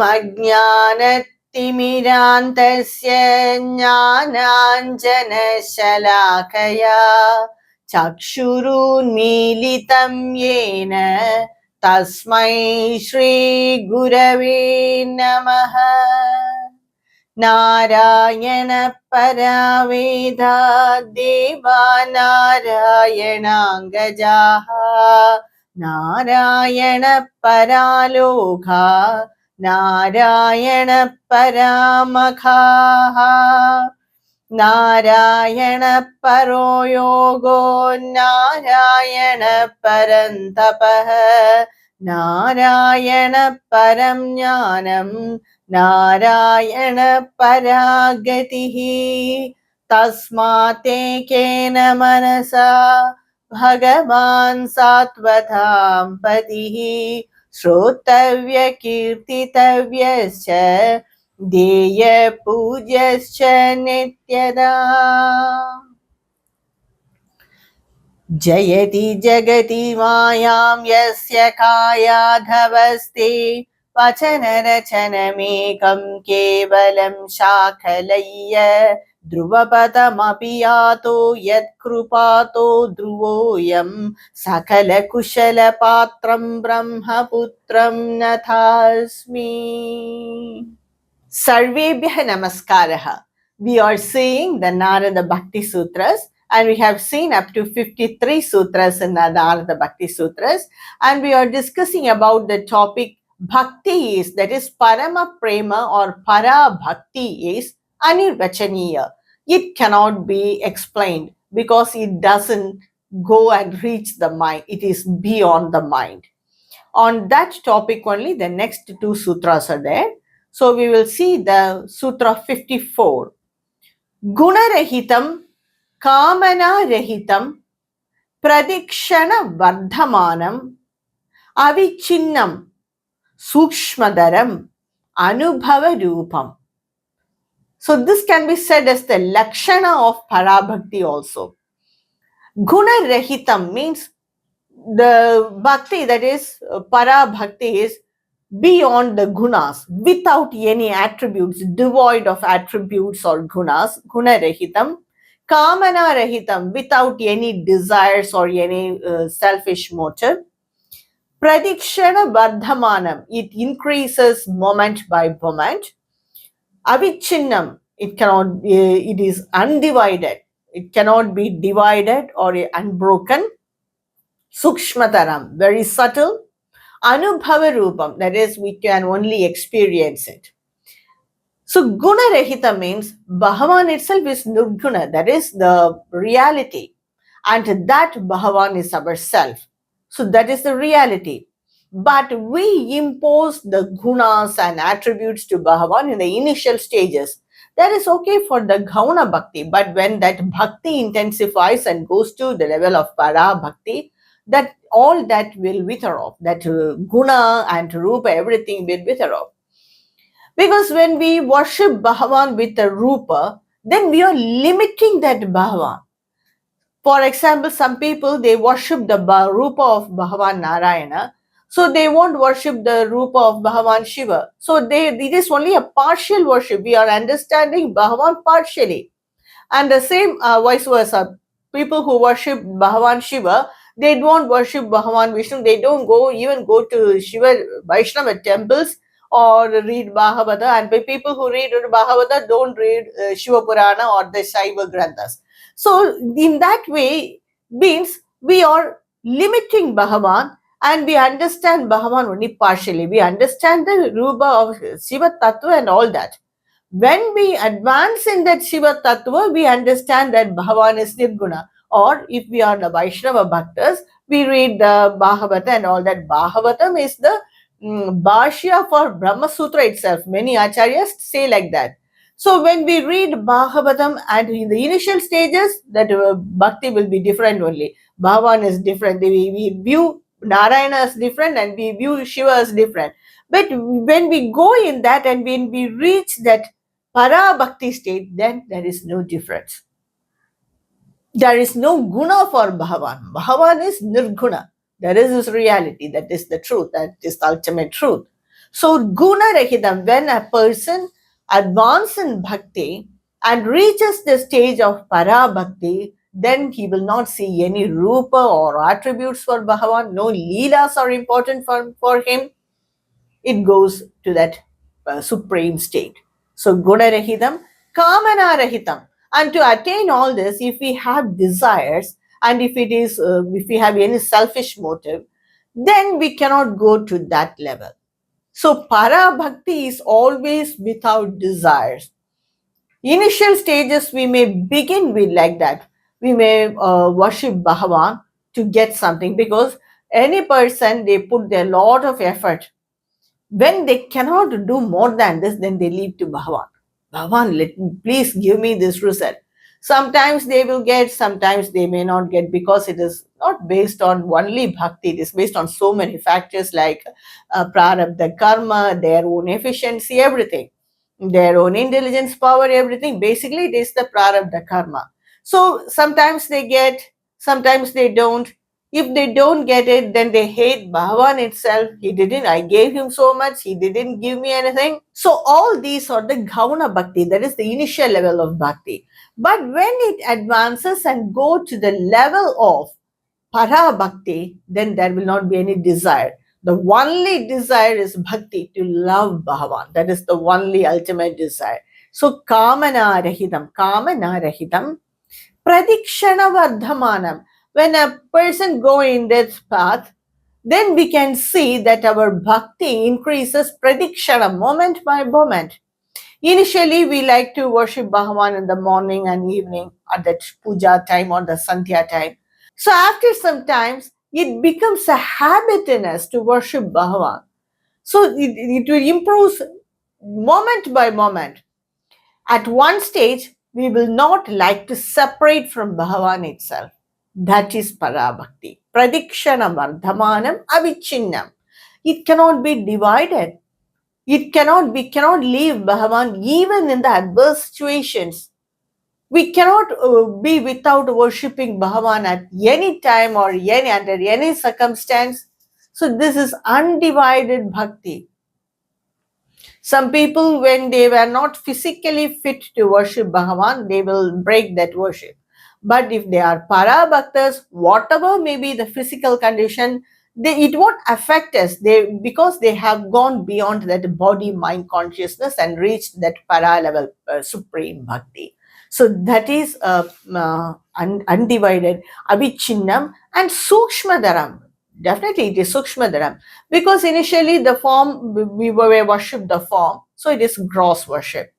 अज्ञानतिमिरान्तस्य ज्ञानाञ्जनशलाकया चक्षुरुन्मीलितं येन तस्मै श्रीगुरवे नमः। नारायण परा वेदा देवा नारायणाङ्गजाः नारायण परा लोका नारायण परामखाः नारायण परो योगो नारायण परन्तपः नारायण परं ज्ञानं नारायण परागतिः तस्मातेकेन मनसा भगवान् सात्वतां पतिः श्रोतव्य कीर्तितव्यश्च ध्येय पूज्यश्च नित्यदा। जयति जगति मायां यस्य कायाधवस्ते वचनरचनमेकं केवलं शाकलय्य ध्रुवपदमपि यातो यत्कृपातो ध्रुवोऽयं सकलकुशलपात्रं ब्रह्मपुत्रं नथास्मि। Sarvebhyah Namaskaraha. We are seeing the Narada Bhakti Sutras, and we have seen up to 53 sutras in the Narada Bhakti Sutras, and we are discussing about the topic Bhakti is, that is Parama Prema or Para Bhakti is Anirvachaniya. It cannot be explained because it doesn't go and reach the mind. It is beyond the mind. On that topic only, the next two sutras are there. So we will see the Sutra 54. Gunarahitam Kamana Rahitam Pradikshana Vardhamanam Avichinnam Sukshmadaram Anubhava Rupam. So this can be said as the Lakshana of Parabhakti also. Gunarahitam means the bhakti, that is Parabhakti, is beyond the gunas, without any attributes, devoid of attributes or gunas, guna rahitam, kamana rahitam, without any desires or any selfish motive, pradikshana vardhamanam, it increases moment by moment, avichinnam, it is undivided, it cannot be divided or unbroken, sukshmataram, very subtle, Anubhava Rupam, that is, we can only experience it. So, Guna Rahita means Bhagavan itself is Nirguna, that is the reality, and that Bhagavan is our self. So, that is the reality. But we impose the gunas and attributes to Bhagavan in the initial stages. That is okay for the Gauna Bhakti, but when that Bhakti intensifies and goes to the level of Para Bhakti, that all that will wither off, that guna and rupa, everything will wither off. Because when we worship Bhagavan with the rupa, then we are limiting that Bhagavan. For example, some people, they worship the rupa of Bhagavan Narayana, so they won't worship the rupa of Bhagavan Shiva. So it is only a partial worship. We are understanding Bhagavan partially. And the same vice versa. People who worship Bhagavan Shiva, they don't worship Bhagavan Vishnu. They don't even go to Shiva Vaishnava temples or read Bhagavata. And people who read Bhagavata don't read Shiva Purana or the Shaiva Granthas. So in that way, means we are limiting Bhagavan and we understand Bhagavan only partially. We understand the Rupa of Shiva Tattva and all that. When we advance in that Shiva Tattva, we understand that Bhagavan is Nirguna. Or if we are the Vaishnava Bhaktas, we read the Bhagavata and all that. Bhagavatam is the Bhashya for Brahma Sutra itself. Many acharyas say like that. So when we read Bhagavatam and in the initial stages, that bhakti will be different only. Bhagavan is different. We view Narayana as different and we view Shiva as different. But when we go in that and when we reach that Para Bhakti state, then there is no difference. There is no guna for Bhagavan. Bhagavan is nirguna. That is his reality. That is the truth. That is the ultimate truth. So guna rahitam, when a person advances in bhakti and reaches the stage of para bhakti, then he will not see any rupa or attributes for Bhagavan. No leelas are important for him. It goes to that supreme state. So guna rahitam, kamana rahitam. And to attain all this, if we have desires and if we have any selfish motive, then we cannot go to that level. So para bhakti is always without desires. Initial stages we may begin with like that. We may worship Bhagavan to get something, because any person, they put their lot of effort. When they cannot do more than this, then they leave to Bhagavan. Bhagavan, please give me this result. Sometimes they will get, sometimes they may not get, because it is not based on only bhakti, it is based on so many factors like prarabdha karma, their own efficiency, everything, their own intelligence, power, everything. Basically, it is the prarabdha karma. So sometimes they get, sometimes they don't. If they don't get it, then they hate Bhagavan itself. He didn't, I gave him so much, he didn't give me anything. So all these are the Gauna Bhakti, that is the initial level of Bhakti. But when it advances and go to the level of Para Bhakti, then there will not be any desire. The only desire is Bhakti, to love Bhagavan. That is the only ultimate desire. So Kamana Rahitam, Pradikshana Vardhamanam. When a person go in that path, then we can see that our bhakti increases pradikshana, moment by moment. Initially, we like to worship Bhagavan in the morning and evening at that puja time or the sandhya time. So after some times, it becomes a habit in us to worship Bhagavan. So it will improve moment by moment. At one stage, we will not like to separate from Bhagavan itself. That is Parabhakti. Pradikshanam Vardhamanam Avichinnam. It cannot be divided. We cannot leave Bhagavan even in the adverse situations. We cannot be without worshipping Bhagavan at any time or under any circumstance. So this is undivided bhakti. Some people, when they were not physically fit to worship Bhagavan, they will break that worship. But if they are para bhaktas, whatever may be the physical condition, it won't affect us. Because they have gone beyond that body, mind consciousness and reached that para level, supreme bhakti. So that is undivided, avichinnam and sukshmadaram. Definitely it is sukshmadaram, because initially the form, we were worship the form, so it is gross worship.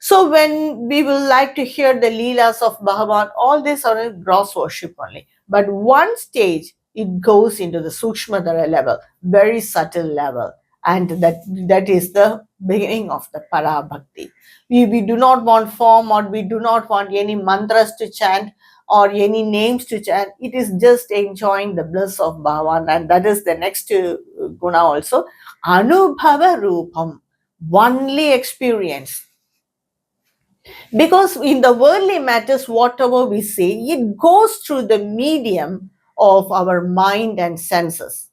So when we will like to hear the leelas of Bhagavan, all these are in gross worship only. But one stage, it goes into the Sukshmadara level, very subtle level. And that is the beginning of the Para Bhakti. We do not want form, or we do not want any mantras to chant or any names to chant. It is just enjoying the bliss of Bhagavan. And that is the next guna also. Anubhava Rupam, only experience. Because in the worldly matters, whatever we say, it goes through the medium of our mind and senses.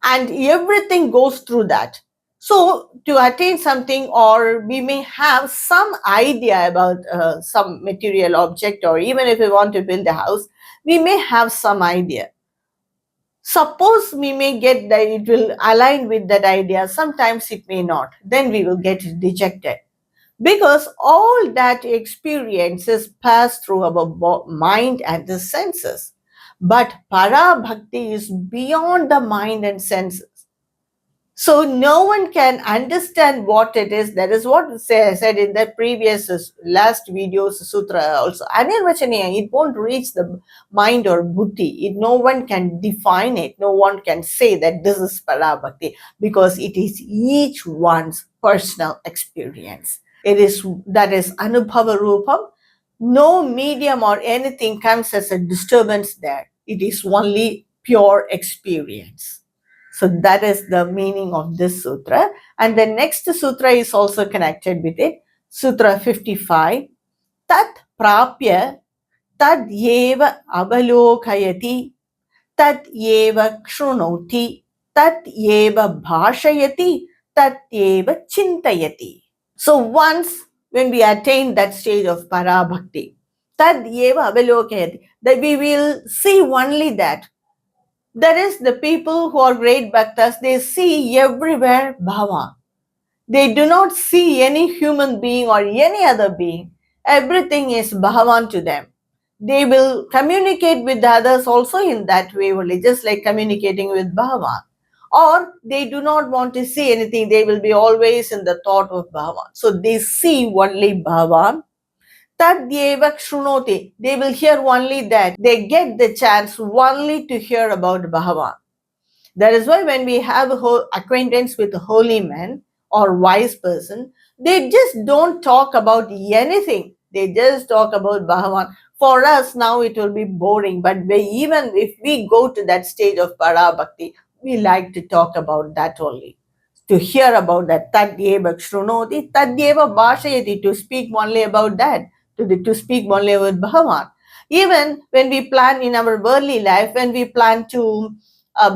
And everything goes through that. So to attain something, or we may have some idea about some material object, or even if we want to build a house, we may have some idea. Suppose we may get that it will align with that idea, sometimes it may not. Then we will get dejected. Because all that experiences pass through our mind and the senses. But para bhakti is beyond the mind and senses. So no one can understand what it is. That is what said in the previous last video's sutra also. Anirvachaniya, it won't reach the mind or buddhi. No one can define it. No one can say that this is para bhakti, because it is each one's personal experience. That is Anubhava Rupam. No medium or anything comes as a disturbance there. It is only pure experience. So that is the meaning of this sutra. And the next sutra is also connected with it. Sutra 55. Tat prapya tad yeva avalokayati tad yeva kshunoti tat eva bhashayati, tat eva chintayati. So once when we attain that stage of parabhakti, tad eva avalokayati, that we will see only that. That is, the people who are great bhaktas, they see everywhere bhava. They do not see any human being or any other being. Everything is Bhagavan to them. They will communicate with others also in that way only, just like communicating with Bhagavan. Or they do not want to see anything, they will be always in the thought of Bhagavan. So they see only Bhagavan. Tadyeva Shrunoti. They will hear only that. They get the chance only to hear about Bhagavan. That is why when we have acquaintance with a holy man or wise person, they just don't talk about anything. They just talk about Bhagavan. For us now it will be boring, but even if we go to that stage of Parabhakti, we like to talk about that only. To hear about that, Tadyeva Shrunoti, Tadyeva Bhashayati, to speak only about that, to speak only about Bhagavan. Even when we plan in our worldly life, when we plan to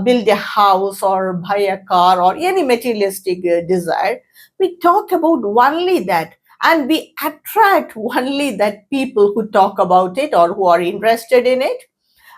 build a house or buy a car or any materialistic desire, we talk about only that, and we attract only that people who talk about it or who are interested in it,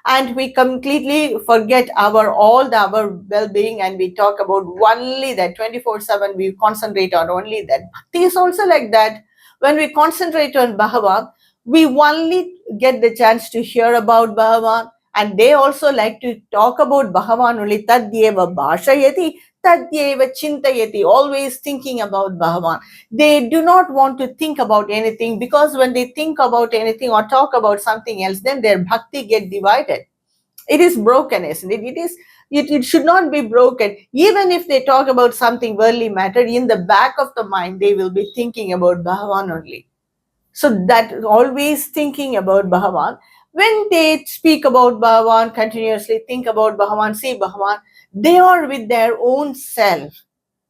and we completely forget our well-being, and we talk about only that 24/7. We concentrate on only that. Bhakti is also like that. When we concentrate on Bhagavan, we only get the chance to hear about Bhagavan, and they also like to talk about Bhagavan only. Tadyeva bhashayati, tadyeva chintayati, always thinking about Bhagavan. They do not want to think about anything, because when they think about anything or talk about something else, then their bhakti get divided. It is broken, isn't it? It should not be broken. Even if they talk about something worldly matter, in the back of the mind they will be thinking about Bhagavan only. So that always thinking about Bhagavan, when they speak about Bhagavan, continuously think about Bhagavan, see Bhagavan, they are with their own self.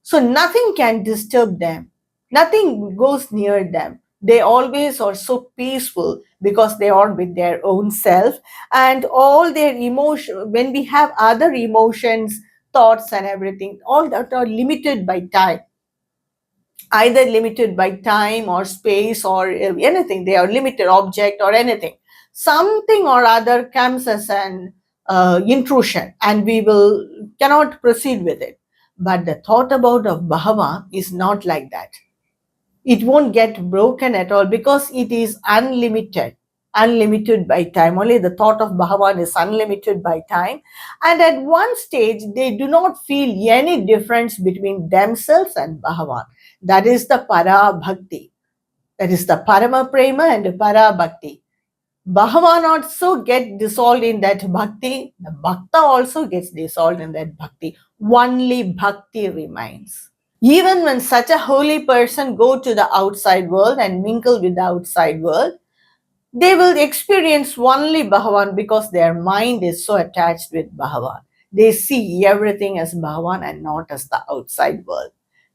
So nothing can disturb them. Nothing goes near them. They always are so peaceful because they are with their own self, and all their emotion, when we have other emotions, thoughts and everything, all that are limited by time, either limited by time or space or anything. They are limited object or anything. Something or other comes as an intrusion, and we will cannot proceed with it. But the thought about of Bhava is not like that. It won't get broken at all, because it is unlimited by time. Only the thought of Bhagavan is unlimited by time. And at one stage, they do not feel any difference between themselves and Bhagavan. That is the Para Bhakti. That is the Parama Prema and Para Bhakti. Bhagavan also get dissolved in that bhakti. The bhakta also gets dissolved in that bhakti. Only bhakti remains. Even when such a holy person go to the outside world and mingle with the outside world, they will experience only Bhagavan, because their mind is so attached with Bhagavan. They see everything as Bhagavan and not as the outside world.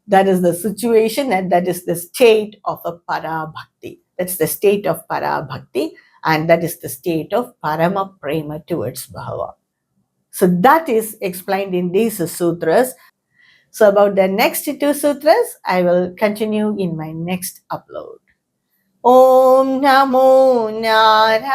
That is the situation, and that is the state of a para bhakti. That's the state of para bhakti, and that is the state of parama prema towards Bhagavan. So that is explained in these sutras. So about the next two sutras, I will continue in my next upload. Om Namo Narayanaaya.